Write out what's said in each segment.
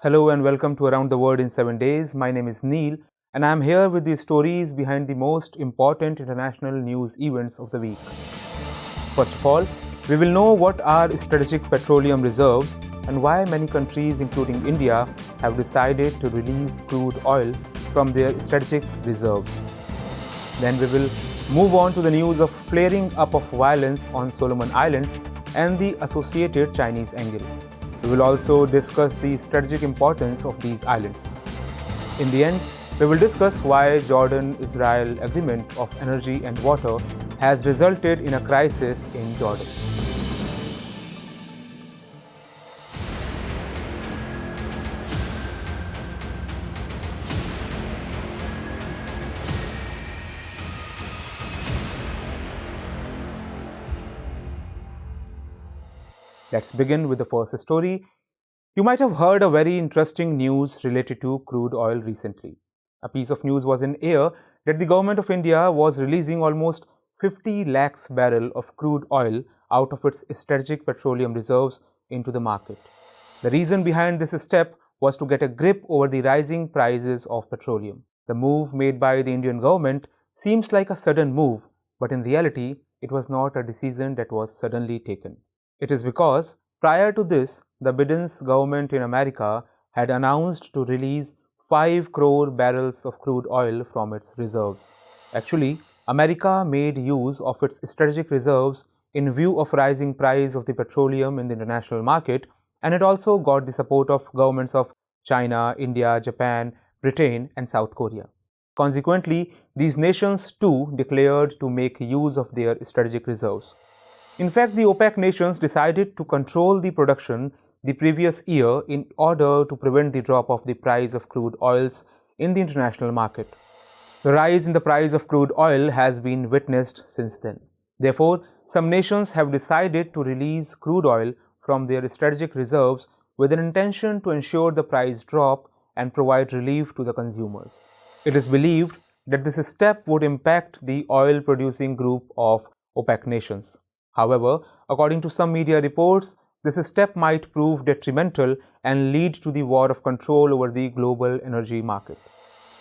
Hello and welcome to Around the World in 7 Days. My name is Neil and I am here with the stories behind the most important international news events of the week. First of all, we will know what are strategic petroleum reserves and why many countries, including India, have decided to release crude oil from their strategic reserves. Then we will move on to the news of flaring up of violence on Solomon Islands and the associated Chinese angle. We will also discuss the strategic importance of these islands. In the end, we will discuss why Jordan-Israel agreement of energy and water has resulted in a crisis in Jordan. Let's begin with the first story. You might have heard a very interesting news related to crude oil recently. A piece of news was in air that the government of India was releasing almost 50 lakhs barrel of crude oil out of its strategic petroleum reserves into the market. The reason behind this step was to get a grip over the rising prices of petroleum. The move made by the Indian government seems like a sudden move, but in reality, it was not a decision that was suddenly taken. It is because prior to this, the Biden's government in America had announced to release 5 crore barrels of crude oil from its reserves. Actually, America made use of its strategic reserves in view of rising price of the petroleum in the international market, and it also got the support of governments of China, India, Japan, Britain and South Korea. Consequently, these nations too declared to make use of their strategic reserves. In fact, the OPEC nations decided to control the production the previous year in order to prevent the drop of the price of crude oils in the international market. The rise in the price of crude oil has been witnessed since then. Therefore, some nations have decided to release crude oil from their strategic reserves with an intention to ensure the price drop and provide relief to the consumers. It is believed that this step would impact the oil-producing group of OPEC nations. However, according to some media reports, this step might prove detrimental and lead to the war of control over the global energy market.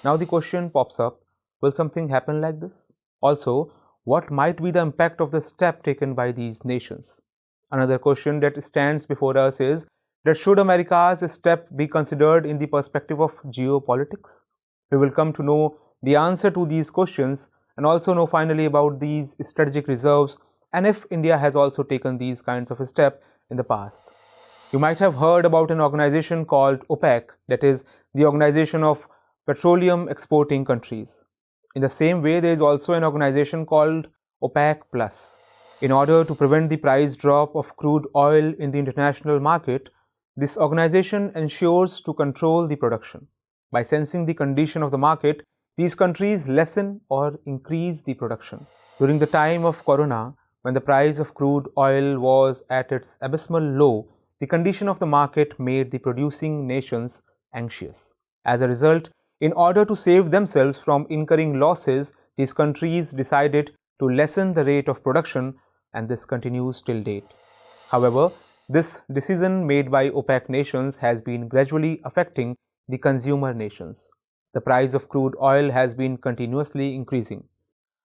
Now the question pops up, will something happen like this? Also, what might be the impact of the step taken by these nations? Another question that stands before us is that should America's step be considered in the perspective of geopolitics? We will come to know the answer to these questions and also know finally about these strategic reserves and if India has also taken these kinds of steps in the past. You might have heard about an organization called OPEC, that is, the Organization of Petroleum Exporting Countries. In the same way, there is also an organization called OPEC Plus. In order to prevent the price drop of crude oil in the international market, this organization ensures to control the production. By sensing the condition of the market, these countries lessen or increase the production. During the time of Corona, when the price of crude oil was at its abysmal low, the condition of the market made the producing nations anxious. As a result, in order to save themselves from incurring losses, these countries decided to lessen the rate of production, and this continues till date. However, this decision made by OPEC nations has been gradually affecting the consumer nations. The price of crude oil has been continuously increasing.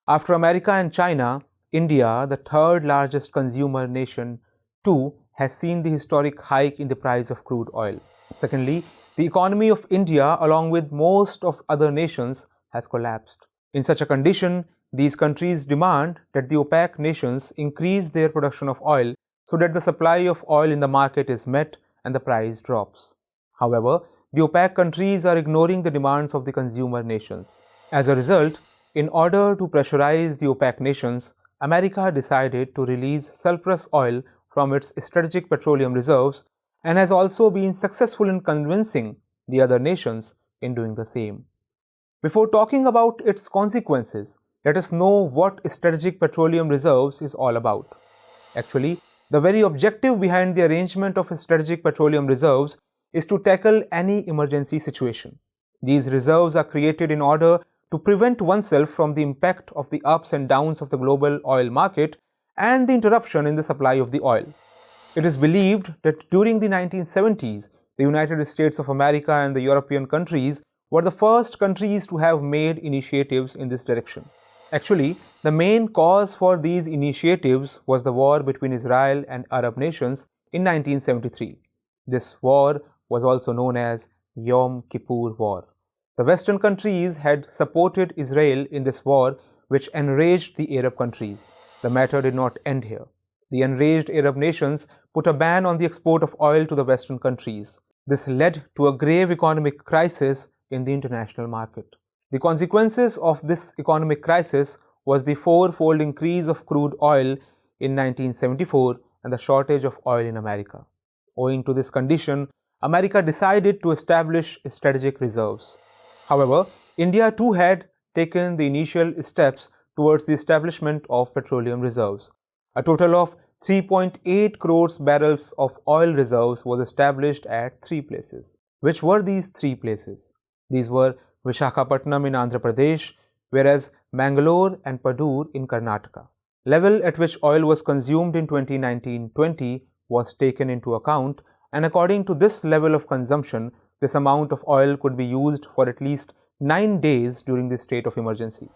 After America and China, India, the third largest consumer nation, too, has seen the historic hike in the price of crude oil. Secondly, the economy of India, along with most of other nations, has collapsed. In such a condition, these countries demand that the OPEC nations increase their production of oil so that the supply of oil in the market is met and the price drops. However, the OPEC countries are ignoring the demands of the consumer nations. As a result, in order to pressurize the OPEC nations, America decided to release surplus oil from its strategic petroleum reserves and has also been successful in convincing the other nations in doing the same. Before talking about its consequences, let us know what strategic petroleum reserves is all about. Actually, the very objective behind the arrangement of strategic petroleum reserves is to tackle any emergency situation. These reserves are created in order to prevent oneself from the impact of the ups and downs of the global oil market and the interruption in the supply of the oil. It is believed that during the 1970s, The United States of America and the European countries were the first countries to have made initiatives in this direction. Actually, the main cause for these initiatives was the war between Israel and Arab nations in 1973. This war was also known as Yom Kippur War. The Western countries had supported Israel in this war, which enraged the Arab countries. The matter did not end here. The enraged Arab nations put a ban on the export of oil to the Western countries. This led to a grave economic crisis in the international market. The consequences of this economic crisis was the four-fold increase of crude oil in 1974 and the shortage of oil in America. Owing to this condition, America decided to establish strategic reserves. However, India too had taken the initial steps towards the establishment of petroleum reserves. A total of 3.8 crores barrels of oil reserves was established at three places. Which were these three places? These were Visakhapatnam in Andhra Pradesh, whereas Mangalore and Padur in Karnataka. Level at which oil was consumed in 2019-20 was taken into account, and according to this level of consumption, this amount of oil could be used for at least 9 days during the state of emergency.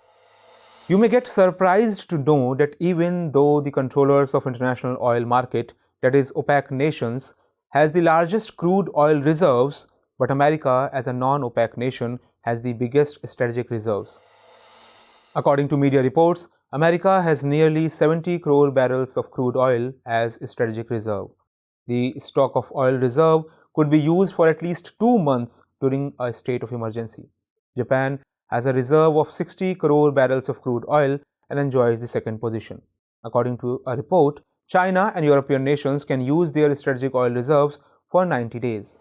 You may get surprised to know that even though the controllers of international oil market, that is OPEC nations, has the largest crude oil reserves, but America as a non-OPEC nation has the biggest strategic reserves. According to media reports, America has nearly 70 crore barrels of crude oil as strategic reserve. The stock of oil reserve could be used for at least 2 months during a state of emergency. Japan has a reserve of 60 crore barrels of crude oil and enjoys the second position. According to a report, China and European nations can use their strategic oil reserves for 90 days.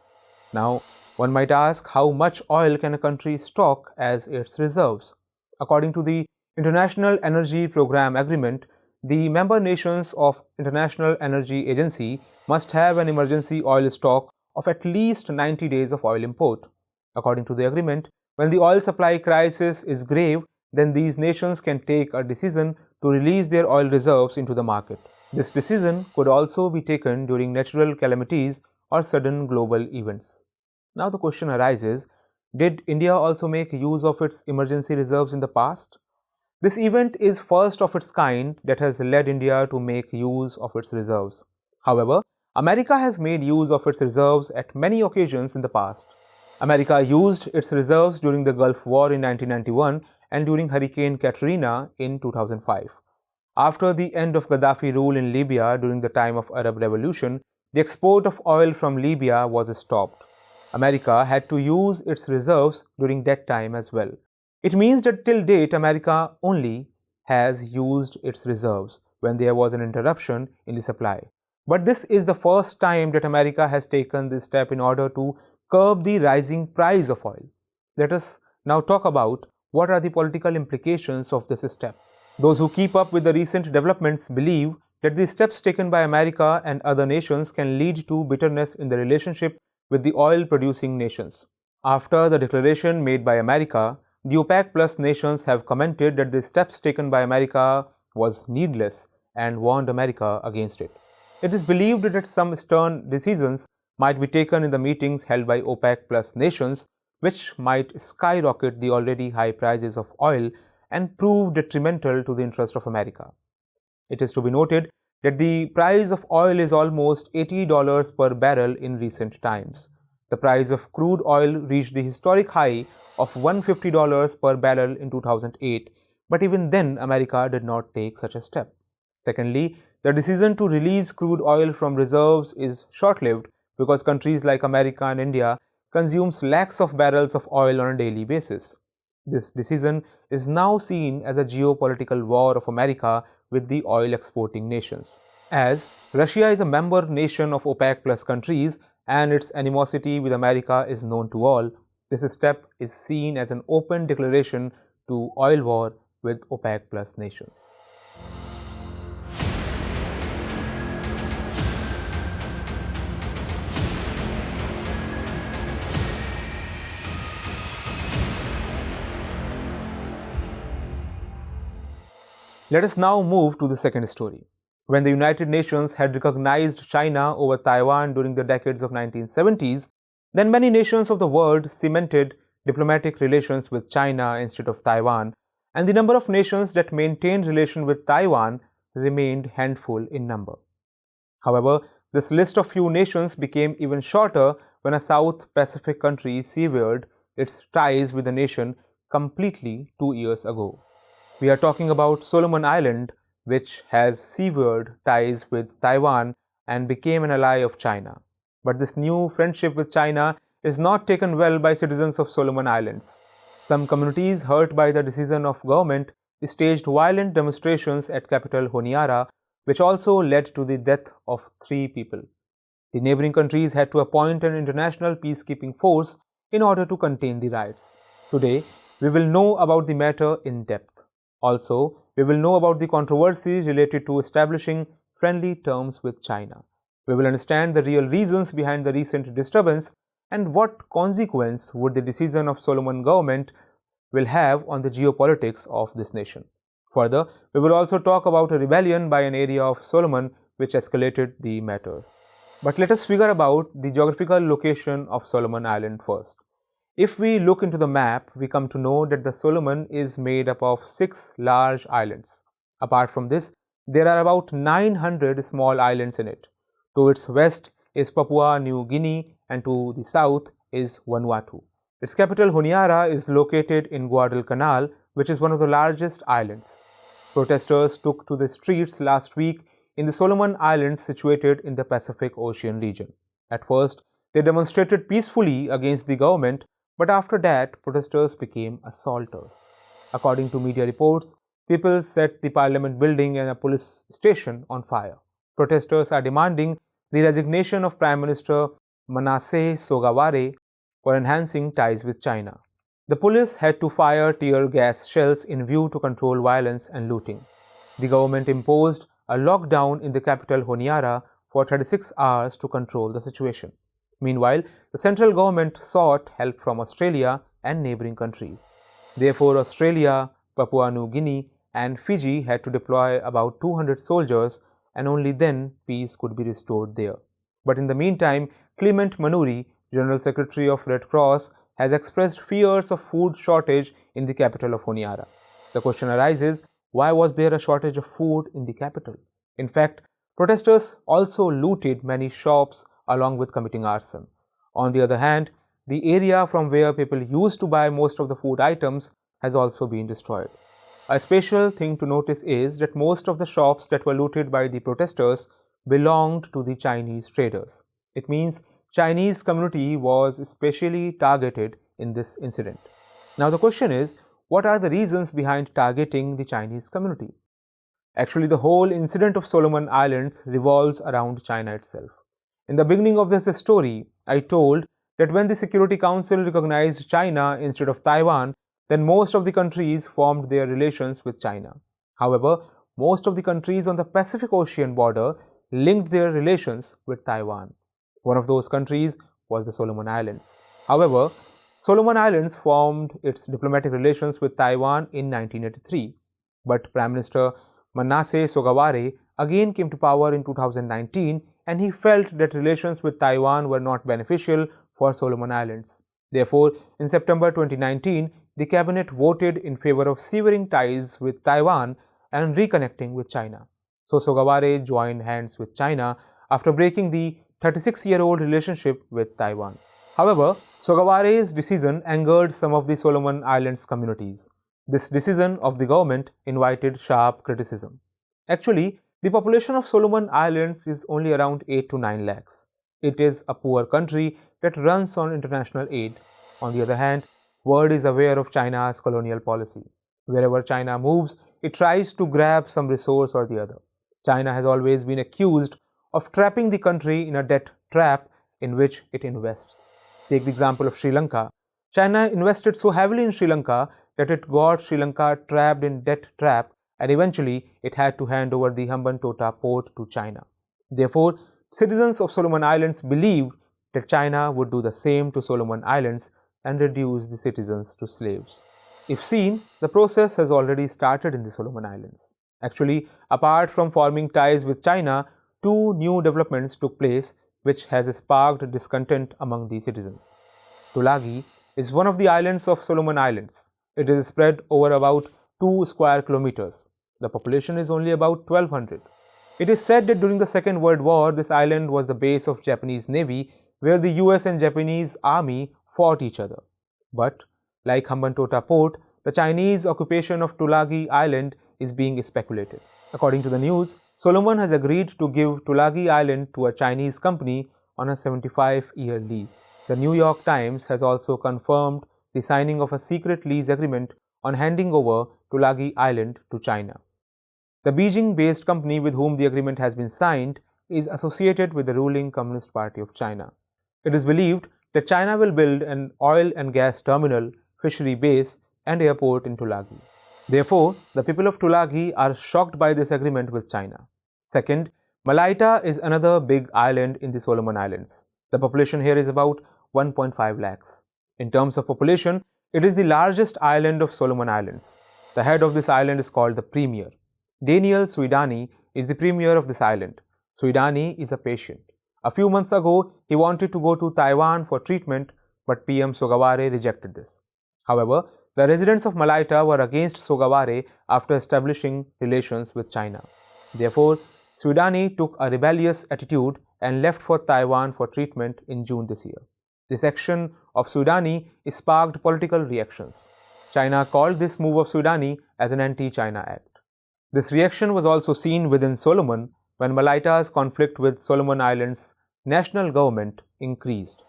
Now, one might ask how much oil can a country stock as its reserves? According to the International Energy Program Agreement, the member nations of International Energy Agency must have an emergency oil stock of at least 90 days of oil import. According to the agreement, when the oil supply crisis is grave, then these nations can take a decision to release their oil reserves into the market. This decision could also be taken during natural calamities or sudden global events. Now the question arises, did India also make use of its emergency reserves in the past? This event is first of its kind that has led India to make use of its reserves. However, America has made use of its reserves at many occasions in the past. America used its reserves during the Gulf War in 1991 and during Hurricane Katrina in 2005. After the end of Gaddafi rule in Libya during the time of Arab Revolution, the export of oil from Libya was stopped. America had to use its reserves during that time as well. It means that till date, America only has used its reserves when there was an interruption in the supply. But this is the first time that America has taken this step in order to curb the rising price of oil. Let us now talk about what are the political implications of this step. Those who keep up with the recent developments believe that the steps taken by America and other nations can lead to bitterness in the relationship with the oil-producing nations. After the declaration made by America, the OPEC Plus nations have commented that the steps taken by America was needless and warned America against it. It is believed that some stern decisions might be taken in the meetings held by OPEC Plus nations, which might skyrocket the already high prices of oil and prove detrimental to the interest of America. It is to be noted that the price of oil is almost $80 per barrel in recent times. The price of crude oil reached the historic high of $150 per barrel in 2008, but even then America did not take such a step. Secondly, the decision to release crude oil from reserves is short-lived because countries like America and India consumes lakhs of barrels of oil on a daily basis. This decision is now seen as a geopolitical war of America with the oil exporting nations. As Russia is a member nation of OPEC Plus countries and its animosity with America is known to all, this step is seen as an open declaration to oil war with OPEC Plus nations. Let us now move to the second story. When the United Nations had recognized China over Taiwan during the decades of 1970s, Then many nations of the world cemented diplomatic relations with China instead of Taiwan, and the number of nations that maintained relations with Taiwan remained handful in number. However, this list of few nations became even shorter when a South Pacific country severed its ties with the nation completely 2 years ago. We are talking about Solomon Island, which has severed ties with Taiwan and became an ally of China. But this new friendship with China is not taken well by citizens of Solomon Islands. Some communities hurt by the decision of government staged violent demonstrations at capital Honiara, which also led to the death of 3 people. The neighboring countries had to appoint an international peacekeeping force in order to contain the riots. Today, we will know about the matter in depth. Also, we will know about the controversy related to establishing friendly terms with China. We will understand the real reasons behind the recent disturbance and what consequence would the decision of Solomon government will have on the geopolitics of this nation. Further, we will also talk about a rebellion by an area of Solomon which escalated the matters. But let us figure about the geographical location of Solomon Island first. If we look into the map, we come to know that the Solomon is made up of 6 large islands. Apart from this, there are about 900 small islands in it. To its west is Papua New Guinea and to the south is Vanuatu. Its capital Honiara is located in Guadalcanal, which is one of the largest islands. Protesters took to the streets last week in the Solomon Islands situated in the Pacific Ocean region. At first, they demonstrated peacefully against the government, but after that, protesters became assaulters. According to media reports, people set the parliament building and a police station on fire. Protesters are demanding the resignation of Prime Minister Manasseh Sogavare for enhancing ties with China. The police had to fire tear gas shells in view to control violence and looting. The government imposed a lockdown in the capital Honiara for 36 hours to control the situation. Meanwhile, the central government sought help from Australia and neighboring countries. Therefore, Australia, Papua New Guinea, and Fiji had to deploy about 200 soldiers, and only then peace could be restored there. But in the meantime, Clement Manuri, General Secretary of Red Cross, has expressed fears of food shortage in the capital of Honiara. The question arises, why was there a shortage of food in the capital? In fact, protesters also looted many shops along with committing arson. On the other hand, the area from where people used to buy most of the food items has also been destroyed. A special thing to notice is that most of the shops that were looted by the protesters belonged to the Chinese traders. It means Chinese community was especially targeted in this incident. Now the question is, what are the reasons behind targeting the Chinese community? Actually, the whole incident of Solomon Islands revolves around China itself. In the beginning of this story, I told that when the Security Council recognized China instead of Taiwan, then most of the countries formed their relations with China. However, most of the countries on the Pacific Ocean border linked their relations with Taiwan. One of those countries was the Solomon Islands. However, Solomon Islands formed its diplomatic relations with Taiwan in 1983, but Prime Minister Manasseh Sogavare again came to power in 2019, and he felt that relations with Taiwan were not beneficial for Solomon Islands. Therefore, in September 2019, the cabinet voted in favor of severing ties with Taiwan and reconnecting with China. So Sogavare joined hands with China after breaking the 36-year-old relationship with Taiwan. However, Sogavare's decision angered some of the Solomon Islands communities. This decision of the government invited sharp criticism. Actually, the population of Solomon Islands is only around 8 to 9 lakhs. It is a poor country that runs on international aid. On the other hand, world is aware of China's colonial policy. Wherever China moves, it tries to grab some resource or the other. China has always been accused of trapping the country in a debt trap in which it invests. Take the example of Sri Lanka. China invested so heavily in Sri Lanka that it got Sri Lanka trapped in debt trap, and eventually it had to hand over the Hambantota port to China. Therefore, citizens of Solomon Islands believed that China would do the same to Solomon Islands and reduce the citizens to slaves. If seen, the process has already started in the Solomon Islands. Actually, apart from forming ties with China, two new developments took place which has sparked discontent among the citizens. Tulagi is one of the islands of Solomon Islands. It is spread over about 2 square kilometers. The population is only about 1200. It is said that during the Second World War, this island was the base of Japanese Navy, where the US and Japanese army fought each other. But, like Hambantota Port, the Chinese occupation of Tulagi Island is being speculated. According to the news, Solomon has agreed to give Tulagi Island to a Chinese company on a 75-year lease. The New York Times has also confirmed the signing of a secret lease agreement on handing over Tulagi Island to China. The Beijing-based company with whom the agreement has been signed is associated with the ruling Communist Party of China. It is believed that China will build an oil and gas terminal, fishery base, and airport in Tulagi. Therefore, the people of Tulagi are shocked by this agreement with China. Second, Malaita is another big island in the Solomon Islands. The population here is about 1.5 lakhs. In terms of population, it is the largest island of Solomon Islands. The head of this island is called the Premier. Daniel Suidani is the Premier of this island. Suidani is a patient. A few months ago, he wanted to go to Taiwan for treatment, but PM Sogaware rejected this. However, the residents of Malaita were against Sogaware after establishing relations with China. Therefore, Suidani took a rebellious attitude and left for Taiwan for treatment in June this year. This action of Suidani sparked political reactions. China called this move of Suidani as an anti-China act. This reaction was also seen within Solomon when Malaita's conflict with Solomon Islands' national government increased.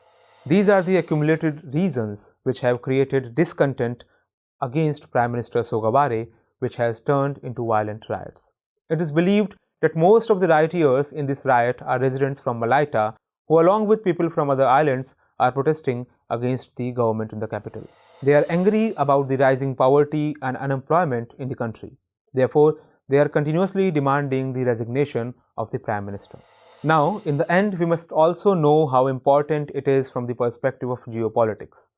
These are the accumulated reasons which have created discontent against Prime Minister Sogaware, which has turned into violent riots. It is believed that most of the rioters in this riot are residents from Malaita, who along with people from other islands are protesting against the government in the capital. They are angry about the rising poverty and unemployment in the country. Therefore, they are continuously demanding the resignation of the Prime Minister. Now, in the end, we must also know how important it is from the perspective of geopolitics.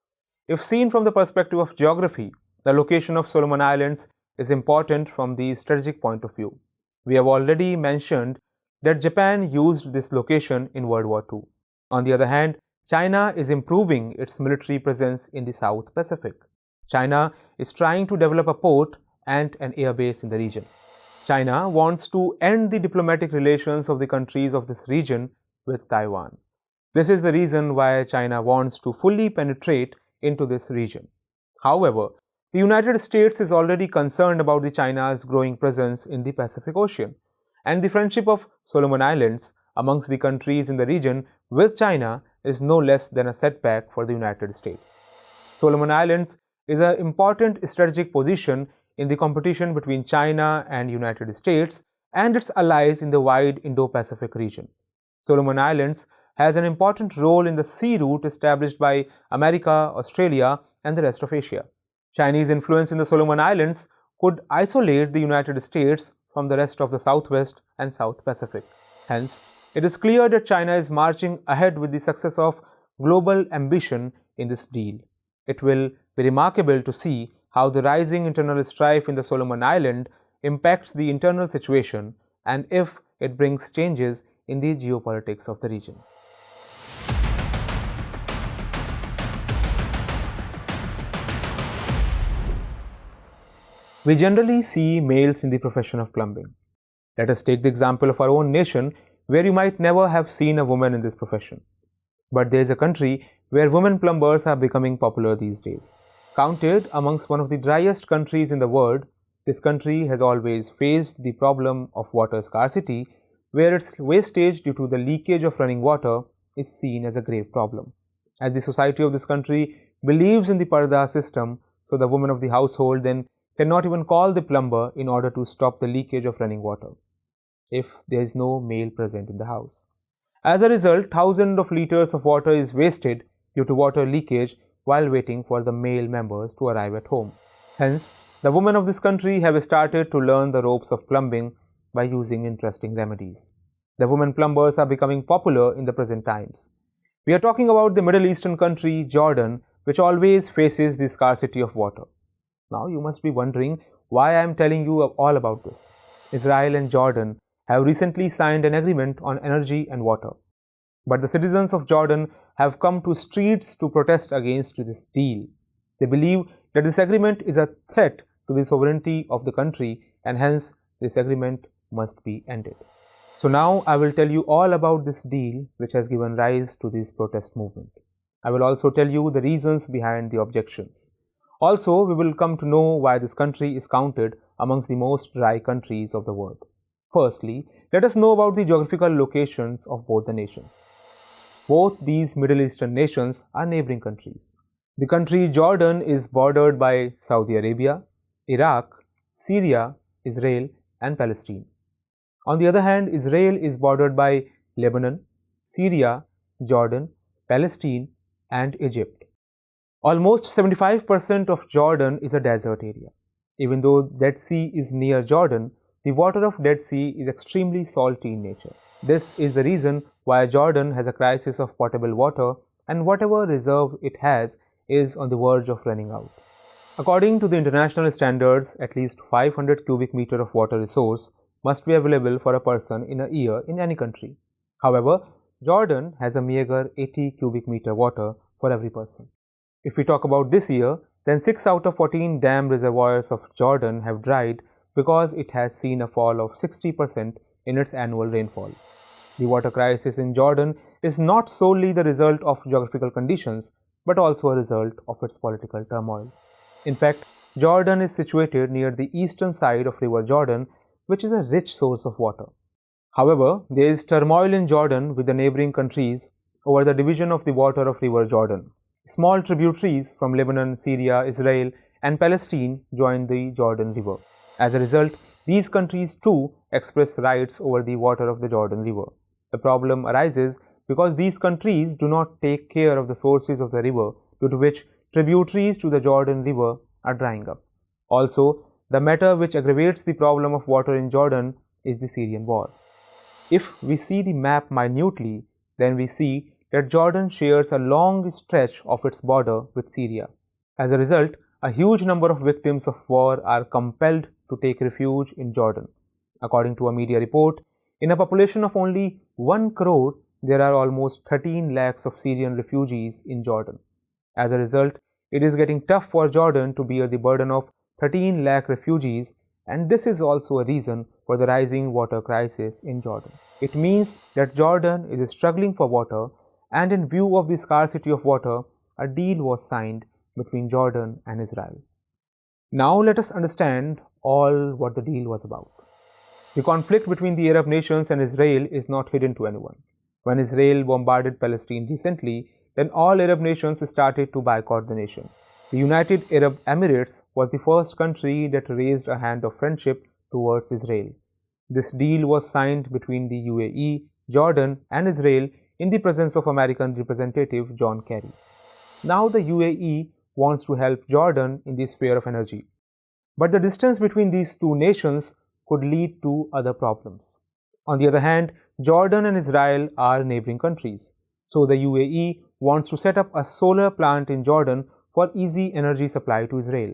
If seen from the perspective of geography, the location of Solomon Islands is important from the strategic point of view. We have already mentioned that Japan used this location in World War II. On the other hand, China is improving its military presence in the South Pacific. China is trying to develop a port and an air base in the region. China wants to end the diplomatic relations of the countries of this region with Taiwan. This is the reason why China wants to fully penetrate into this region. However, the United States is already concerned about China's growing presence in the Pacific Ocean, and the friendship of Solomon Islands amongst the countries in the region with China is no less than a setback for the United States. Solomon Islands is an important strategic position in the competition between China and United States and its allies in the wide Indo-Pacific region. Solomon Islands has an important role in the sea route established by America, Australia, and the rest of Asia. Chinese influence in the Solomon Islands could isolate the United States from the rest of the Southwest and South Pacific. Hence, it is clear that China is marching ahead with the success of global ambition in this deal. It will be remarkable to see how the rising internal strife in the Solomon Islands impacts the internal situation and if it brings changes in the geopolitics of the region. We generally see males in the profession of plumbing. Let us take the example of our own nation, where you might never have seen a woman in this profession. But there is a country where women plumbers are becoming popular these days. Counted amongst one of the driest countries in the world, this country has always faced the problem of water scarcity, where its wastage due to the leakage of running water is seen as a grave problem. As the society of this country believes in the Parda system, so the woman of the household then cannot even call the plumber in order to stop the leakage of running water, if there is no male present in the house. As a result, thousands of liters of water is wasted due to water leakage while waiting for the male members to arrive at home. Hence, the women of this country have started to learn the ropes of plumbing by using interesting remedies. The women plumbers are becoming popular in the present times. We are talking about the Middle Eastern country, Jordan, which always faces the scarcity of water. Now you must be wondering why I am telling you all about this. Israel and Jordan have recently signed an agreement on energy and water. But the citizens of Jordan have come to streets to protest against this deal. They believe that this agreement is a threat to the sovereignty of the country, and hence this agreement must be ended. So now I will tell you all about this deal which has given rise to this protest movement. I will also tell you the reasons behind the objections. Also, we will come to know why this country is counted amongst the most dry countries of the world. Firstly, let us know about the geographical locations of both the nations. Both these Middle Eastern nations are neighboring countries. The country Jordan is bordered by Saudi Arabia, Iraq, Syria, Israel, and Palestine. On the other hand, Israel is bordered by Lebanon, Syria, Jordan, Palestine, and Egypt. Almost 75% of Jordan is a desert area. Even though Dead Sea is near Jordan, the water of Dead Sea is extremely salty in nature. This is the reason why Jordan has a crisis of potable water, and whatever reserve it has is on the verge of running out. According to the international standards, at least 500 cubic meter of water resource must be available for a person in a year in any country. However, Jordan has a meager 80 cubic meter water for every person. If we talk about this year, then 6 out of 14 dam reservoirs of Jordan have dried because it has seen a fall of 60% in its annual rainfall. The water crisis in Jordan is not solely the result of geographical conditions, but also a result of its political turmoil. In fact, Jordan is situated near the eastern side of River Jordan, which is a rich source of water. However, there is turmoil in Jordan with the neighboring countries over the division of the water of River Jordan. Small tributaries from Lebanon, Syria, Israel, and Palestine join the Jordan River. As a result, these countries too express rights over the water of the Jordan River. The problem arises because these countries do not take care of the sources of the river, due to which tributaries to the Jordan River are drying up. Also, the matter which aggravates the problem of water in Jordan is the Syrian war. If we see the map minutely, then we see that Jordan shares a long stretch of its border with Syria. As a result, a huge number of victims of war are compelled to take refuge in Jordan. According to a media report, in a population of only 1 crore, there are almost 13 lakhs of Syrian refugees in Jordan. As a result, it is getting tough for Jordan to bear the burden of 13 lakh refugees, and this is also a reason for the rising water crisis in Jordan. It means that Jordan is struggling for water, and in view of the scarcity of water, a deal was signed between Jordan and Israel. Now let us understand all what the deal was about. The conflict between the Arab nations and Israel is not hidden to anyone. When Israel bombarded Palestine recently, then all Arab nations started to boycott the nation. The United Arab Emirates was the first country that raised a hand of friendship towards Israel. This deal was signed between the UAE, Jordan, and Israel in the presence of American Representative John Kerry. Now the UAE wants to help Jordan in the sphere of energy. But the distance between these two nations could lead to other problems. On the other hand, Jordan and Israel are neighboring countries. So the UAE wants to set up a solar plant in Jordan for easy energy supply to Israel.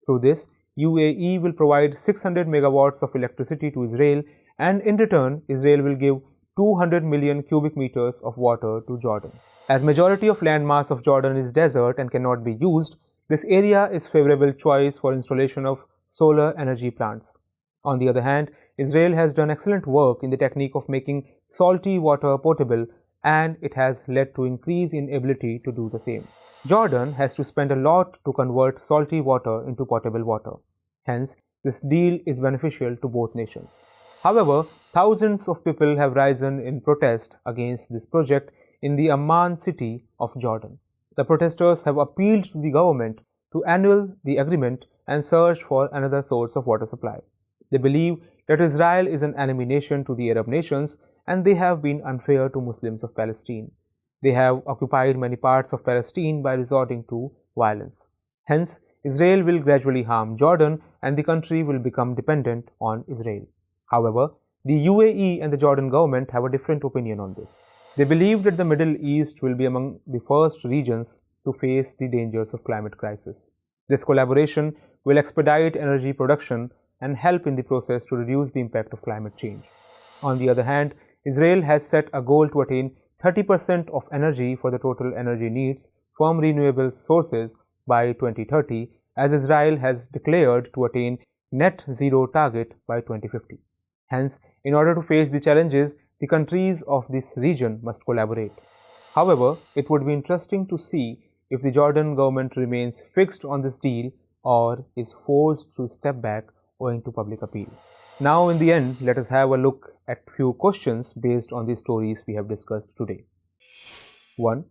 Through this, UAE will provide 600 megawatts of electricity to Israel, and in return, Israel will give 200 million cubic meters of water to Jordan. As majority of landmass of Jordan is desert and cannot be used, this area is favorable choice for installation of solar energy plants. On the other hand, Israel has done excellent work in the technique of making salty water potable, and it has led to increase in ability to do the same. Jordan has to spend a lot to convert salty water into potable water. Hence, this deal is beneficial to both nations. However, thousands of people have risen in protest against this project in the Amman city of Jordan. The protesters have appealed to the government to annul the agreement and search for another source of water supply. They believe that Israel is an enemy nation to the Arab nations, and they have been unfair to Muslims of Palestine. They have occupied many parts of Palestine by resorting to violence. Hence, Israel will gradually harm Jordan, and the country will become dependent on Israel. However, the UAE and the Jordan government have a different opinion on this. They believe that the Middle East will be among the first regions to face the dangers of climate crisis. This collaboration will expedite energy production and help in the process to reduce the impact of climate change. On the other hand, Israel has set a goal to attain 30% of energy for the total energy needs from renewable sources by 2030, as Israel has declared to attain net zero target by 2050. Hence, in order to face the challenges, the countries of this region must collaborate. However, it would be interesting to see if the Jordan government remains fixed on this deal or is forced to step back owing to public appeal. Now, in the end, let us have a look at few questions based on the stories we have discussed today. 1.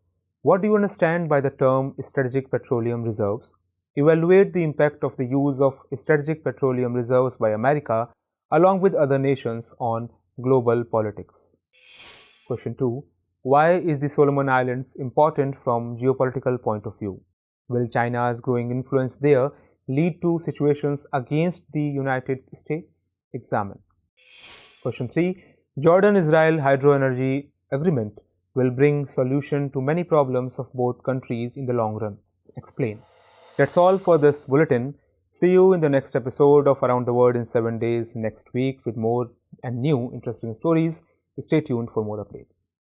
What do you understand by the term strategic petroleum reserves? Evaluate the impact of the use of strategic petroleum reserves by America along with other nations on global politics. Question 2. Why is the Solomon Islands important from geopolitical point of view? Will China's growing influence there lead to situations against the United States? Examine. Question 3. Jordan-Israel hydroenergy agreement will bring solution to many problems of both countries in the long run. Explain. That's all for this bulletin. See you in the next episode of Around the World in 7 days next week with more and new interesting stories. Stay tuned for more updates.